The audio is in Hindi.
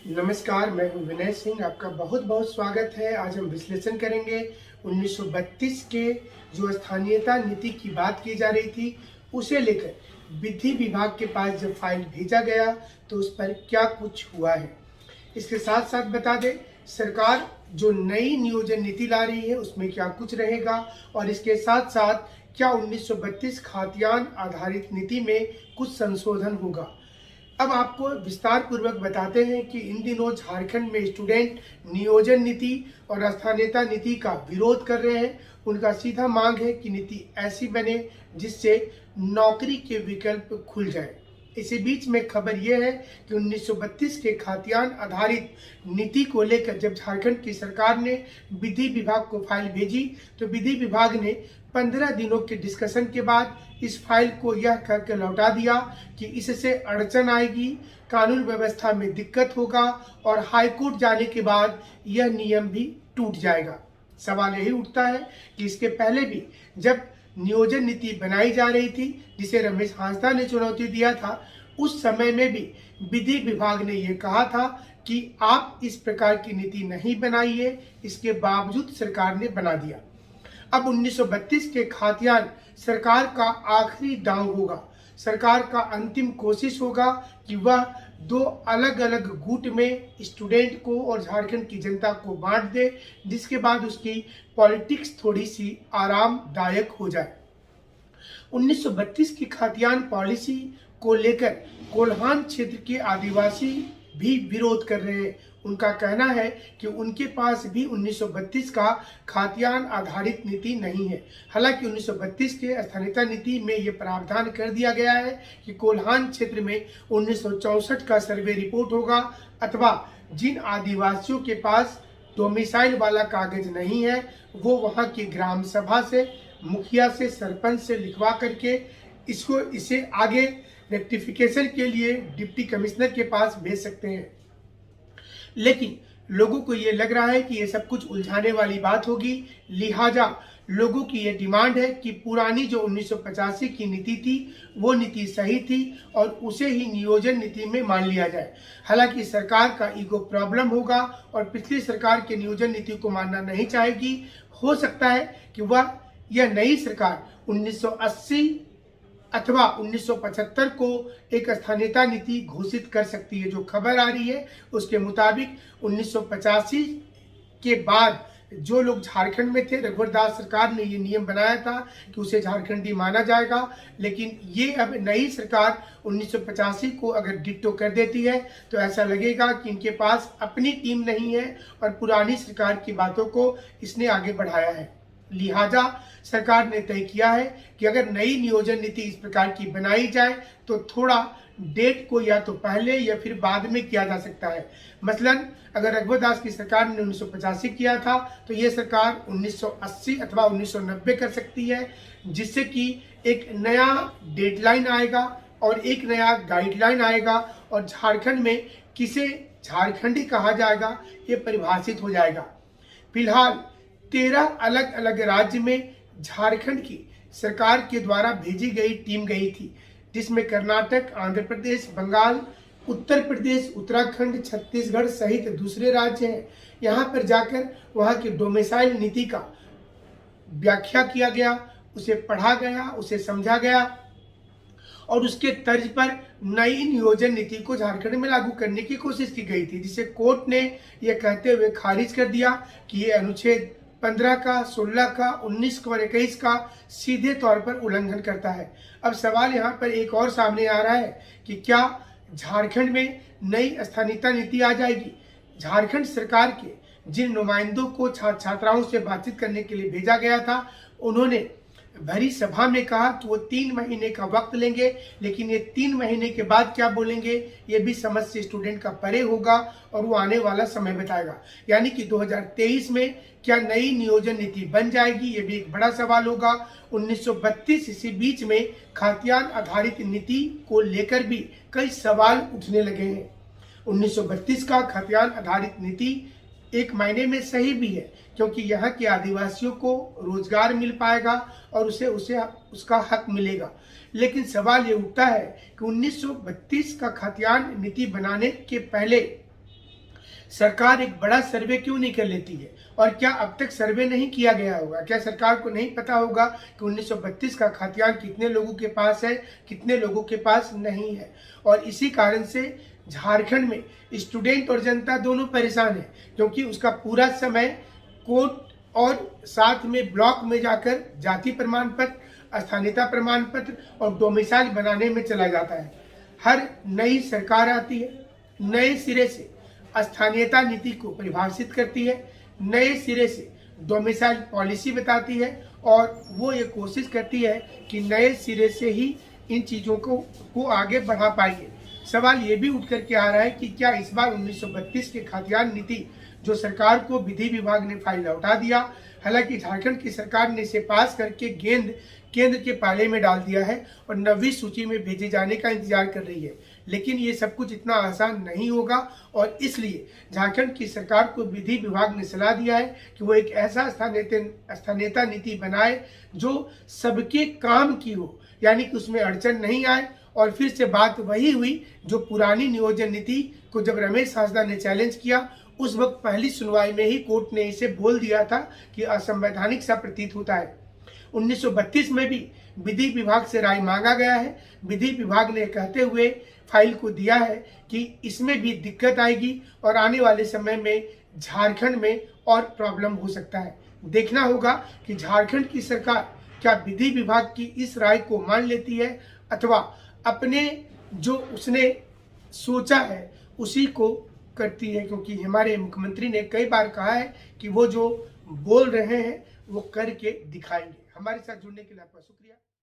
नमस्कार, मैं हूं विनय सिंह। आपका बहुत बहुत स्वागत है। आज हम विश्लेषण करेंगे 1932 के जो स्थानीयता नीति की बात की जा रही थी, उसे लेकर विधि विभाग के पास जब फाइल भेजा गया तो उस पर क्या कुछ हुआ है। इसके साथ साथ बता दें, सरकार जो नई नियोजन नीति ला रही है उसमें क्या कुछ रहेगा, और इसके साथ साथ क्या 1932 खाद्यान्न आधारित नीति में कुछ संशोधन होगा। अब आपको विस्तार पूर्वक बताते हैं कि इन दिनों झारखंड में स्टूडेंट नियोजन नीति और स्थानीयता नीति का विरोध कर रहे हैं। उनका सीधा मांग है कि नीति ऐसी बने जिससे नौकरी के विकल्प खुल जाए। इसी बीच में खबर यह है कि 1932 के खाद्यान्न आधारित नीति को लेकर जब झारखंड की सरकार ने विधि विभाग को फाइल भेजी तो विधि विभाग ने 15 दिनों के डिस्कशन के बाद इस फाइल को यह करके लौटा दिया कि इससे अड़चन आएगी, कानून व्यवस्था में दिक्कत होगा और हाईकोर्ट जाने के बाद यह नियम भी टूट जाएगा। सवाल यही उठता है कि इसके पहले भी जब नियोजन नीति बनाई जा रही थी, जिसे रमेश हांसदा ने चुनौती दिया था, उस समय में भी विधि विभाग ने यह कहा था कि आप इस प्रकार की नीति नहीं बनाइए। इसके बावजूद सरकार ने बना दिया। अब 1932 के खाद्यान्न सरकार का आखिरी दांव होगा। सरकार का अंतिम कोशिश होगा कि वह दो अलग अलग गुट में स्टूडेंट को और झारखंड की जनता को बांट दे, जिसके बाद उसकी पॉलिटिक्स थोड़ी सी आरामदायक हो जाए। 1932 की खाद्यान्न पॉलिसी को लेकर कोल्हान क्षेत्र के आदिवासी भी विरोध कर रहे हैं। उनका कहना है कि उनके पास भी 1932 का खाद्यान्न आधारित नीति नहीं है। हालांकि 1932 के स्थानीयता नीति में यह प्रावधान कर दिया गया है कि कोल्हान क्षेत्र में 1964 का सर्वे रिपोर्ट होगा, अथवा जिन आदिवासियों के पास डोमिसाइल वाला कागज नहीं है वो वहां की ग्राम सभा से, मुखिया से, सरपंच से लिखवा करके इसे आगे रेक्टिफिकेशन के लिए डिप्टी कमिश्नर के पास भेज सकते हैं। लेकिन लोगों को ये लग रहा है कि ये सब कुछ उलझाने वाली बात होगी, लिहाजा लोगों की ये डिमांड है कि पुरानी जो 1985 की नीति थी वो नीति सही थी और उसे ही नियोजन नीति में मान लिया जाए। हालांकि सरकार का ईगो प्रॉब्लम होगा और पिछली सरकार के नियोजन नीति को मानना नहीं चाहेगी। हो सकता है कि यह नई सरकार 1980 अथवा 1975 को एक स्थानीयता नीति घोषित कर सकती है। जो खबर आ रही है उसके मुताबिक 1985 के बाद जो लोग झारखंड में थे, रघुवर दास सरकार ने ये नियम बनाया था कि उसे झारखंडी माना जाएगा। लेकिन ये अब नई सरकार 1985 को अगर डिक्टो कर देती है तो ऐसा लगेगा कि इनके पास अपनी टीम नहीं है और पुरानी सरकार की बातों को इसने आगे बढ़ाया है। लिहाजा सरकार ने तय किया है कि अगर नई नियोजन नीति इस प्रकार की बनाई जाए तो थोड़ा डेट को या तो पहले या फिर बाद में किया जा सकता है। मसलन अगर रघुवर दास की सरकार ने 1985 किया था तो ये सरकार 1980 अथवा 1990 कर सकती है, जिससे कि एक नया डेडलाइन आएगा और एक नया गाइडलाइन आएगा और झारखंड में किसे झारखंडी कहा जाएगा ये परिभाषित हो जाएगा। फिलहाल 13 अलग अलग राज्य में झारखंड की सरकार के द्वारा भेजी गई टीम गई थी, जिसमें कर्नाटक, आंध्र प्रदेश, बंगाल, उत्तर प्रदेश, उत्तराखंड, छत्तीसगढ़ सहित दूसरे राज्य हैं। यहाँ पर जाकर वहाँ की डोमिसाइल नीति का व्याख्या किया गया, उसे पढ़ा गया, उसे समझा गया और उसके तर्ज पर नई नियोजन नीति को झारखंड में लागू करने की कोशिश की गई थी, जिसे कोर्ट ने यह कहते हुए खारिज कर दिया कि ये अनुच्छेद 15 का, 16 का, 19 का और 21 का सीधे तौर पर उल्लंघन करता है। अब सवाल यहाँ पर एक और सामने आ रहा है कि क्या झारखंड में नई स्थानीयता नीति आ जाएगी। झारखंड सरकार के जिन नुमाइंदों को छात्राओं से बातचीत करने के लिए भेजा गया था, उन्होंने भरी सभा में कहा कि वो 3 महीने का वक्त लेंगे, लेकिन ये 3 महीने के बाद क्या बोलेंगे ये भी समझ से स्टूडेंट का परे होगा और वो आने वाला समय बताएगा। यानी कि 2023 में क्या नई नियोजन नीति बन जाएगी, ये भी एक बड़ा सवाल होगा। 1932 इसी बीच में खाद्यान्न आधारित नीति को लेकर भी कई सवाल उठने लगे हैं। 1932 का खाद्यान्न आधारित नीति एक मायने में सही भी है, क्योंकि यहाँ के आदिवासियों को रोजगार मिल पाएगा और उसे उसका हक मिलेगा। लेकिन सवाल ये उठता है कि 1932 का खाद्यान्न नीति बनाने के पहले सरकार एक बड़ा सर्वे क्यों नहीं कर लेती है? और क्या अब तक सर्वे नहीं किया गया होगा? क्या सरकार को नहीं पता होगा कि 1932 का खाद्यान्न कितने लोगों के पास है, कितने लोगों के पास नहीं है? और इसी कारण से झारखंड में स्टूडेंट और जनता दोनों परेशान है, क्योंकि उसका पूरा समय कोर्ट और साथ में ब्लॉक में जाकर जाति प्रमाण पत्र, स्थानीयता प्रमाण पत्र और डोमिसाइल बनाने में चला जाता है। हर नई सरकार आती है, नए सिरे से स्थानीयता नीति को परिभाषित करती है, नए सिरे से डोमिसाइल पॉलिसी बताती है और वो ये कोशिश करती है कि नए सिरे से ही इन चीज़ों को आगे बढ़ा पाएंगे। सवाल ये भी उठ करके आ रहा है कि क्या इस बार 1932 के खाद्यान्न नीति जो सरकार को विधि विभाग ने फाइल लौटा दिया, हालांकि झारखंड की सरकार ने इसे पास करके गेंद केंद्र के पाले में डाल दिया है और 9वीं सूची में भेजे जाने का इंतजार कर रही है, लेकिन ये सब कुछ इतना आसान नहीं होगा और इसलिए झारखंड की सरकार को विधि विभाग ने सलाह दिया है कि वो एक ऐसा स्थानीयता नीति बनाए जो सबके काम की हो, यानी कि उसमें अड़चन नहीं आए। और फिर से बात वही हुई जो पुरानी नियोजन नीति को जब रमेश हांसदा ने चैलेंज किया, उस वक्त पहली सुनवाई में ही कोर्ट ने इसे बोल दिया था कि असंवैधानिक सा प्रतीत होता है। 1932 में भी विधि विभाग से राय मांगा गया है। विधि विभाग ने कहते हुए फाइल को दिया है कि इसमें भी दिक्कत आएगी और आने वाले समय में झारखंड में और प्रॉब्लम हो सकता है। देखना होगा कि झारखंड की सरकार क्या विधि विभाग की इस राय को मान लेती है अथवा अपने जो उसने सोचा है उसी को करती है, क्योंकि हमारे मुख्यमंत्री ने कई बार कहा है कि वो जो बोल रहे हैं वो करके दिखाएंगे। हमारे साथ जुड़ने के लिए आपका शुक्रिया।